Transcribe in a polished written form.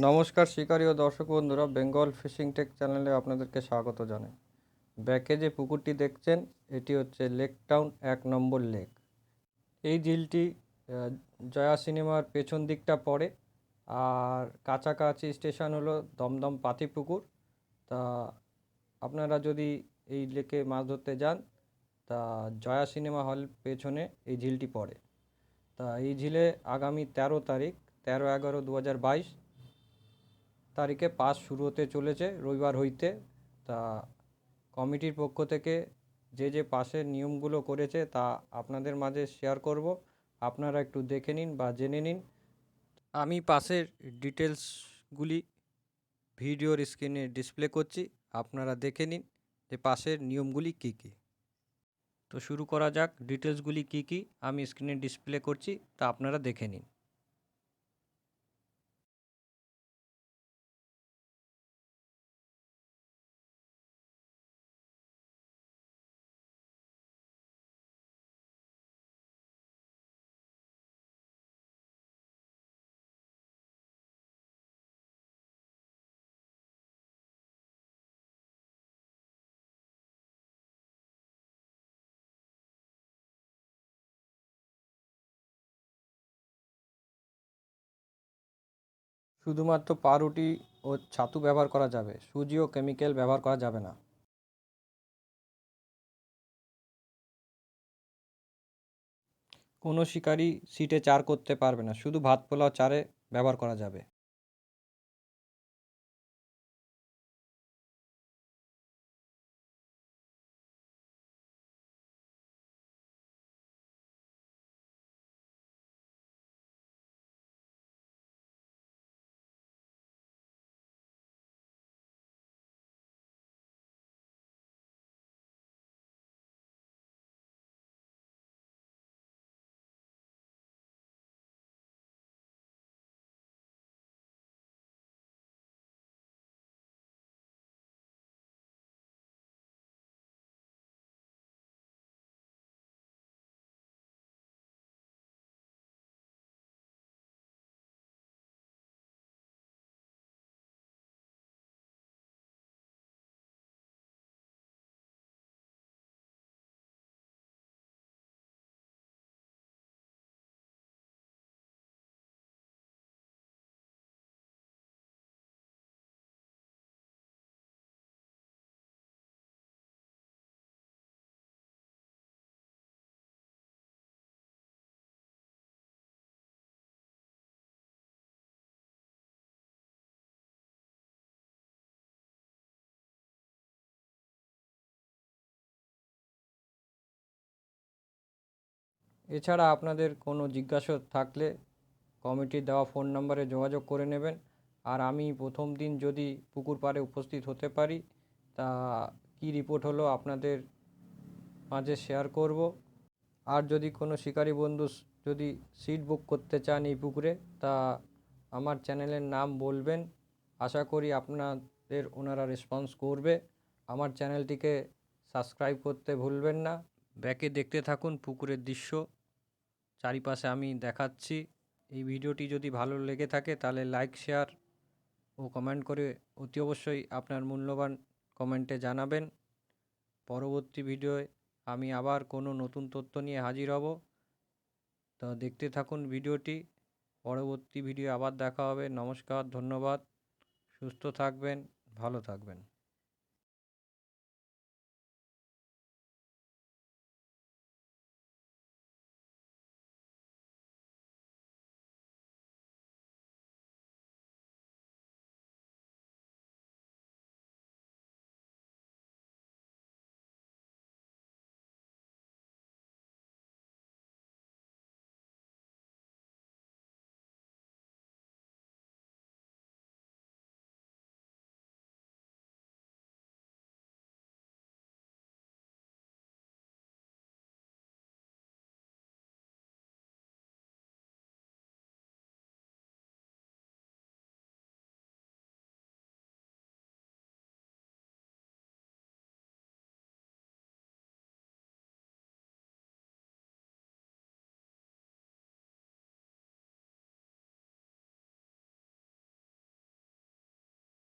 নমস্কার শিকারী ও দর্শক বন্ধুরা, বেঙ্গল ফিশিং টেক চ্যানেলে আপনাদেরকে স্বাগত জানাই। ব্যাকে যে পুকুরটি দেখছেন এটি হচ্ছে লেক টাউন 1 নম্বর লেক। এই ঝিলটি জয়া সিনেমার পেছন দিকটা পড়ে, আর কাছাকাছি স্টেশন হলো দমদম পাতিপুকুর। তা আপনারা যদি এই লেকে মাছ ধরতে যান, তা জয়া সিনেমা হল পেছনে এই ঝিলটি পড়ে। তা এই ঝিলে আগামী 13 তারিখ 13/11/2022 তারিখে পাস শুরু হতে চলেছে, রবিবার হইতে। তা কমিটির পক্ষ থেকে যে পাসের নিয়মগুলো করেছে তা আপনাদের মাঝে শেয়ার করব, আপনারা একটু দেখে নিন বা জেনে নিন। আমি পাসের ডিটেলসগুলি ভিডিওর স্ক্রিনে ডিসপ্লে করছি, আপনারা দেখে নিন যে পাসের নিয়মগুলি কী কী। তো শুরু করা যাক। ডিটেলসগুলি কী কী আমি স্ক্রিনে ডিসপ্লে করছি, তা আপনারা দেখে নিন। শুধুমাত্র পাউরুটি ও ছাতু ব্যবহার করা যাবে, সুজি ও কেমিক্যাল ব্যবহার করা যাবে না। কোনো শিকারি সিটে চার করতে পারবে না, শুধু ভাত পোলাও চারে ব্যবহার করা যাবে। এছাড়া আপনাদের কোনো জিজ্ঞাসা থাকলে কমিটির দেওয়া ফোন নম্বরে যোগাযোগ করে নেবেন। আর আমি প্রথম দিন যদি পুকুর পাড়ে উপস্থিত হতে পারি, তা কী রিপোর্ট হলো আপনাদের মাঝে শেয়ার করব। আর যদি কোনো শিকারী বন্ধু যদি সিট বুক করতে চান এই পুকুরে, তা আমার চ্যানেলের নাম বলবেন, আশা করি আপনাদের ওনারা রেসপন্স করবে। আমার চ্যানেলটিকে সাবস্ক্রাইব করতে ভুলবেন না। ব্যাকে দেখতে থাকুন পুকুরের দৃশ্য, চারিপাশে আমি দেখাচ্ছি। এই ভিডিওটি যদি ভালো লেগে থাকে তাহলে লাইক, শেয়ার ও কমেন্ট করে অতি অবশ্যই আপনার মূল্যবান কমেন্টে জানাবেন। পরবর্তী ভিডিওয় আমি আবার কোনো নতুন তথ্য নিয়ে হাজির হব। তো দেখতে থাকুন ভিডিওটি। পরবর্তী ভিডিও আবার দেখা হবে। নমস্কার, ধন্যবাদ। সুস্থ থাকবেন, ভালো থাকবেন।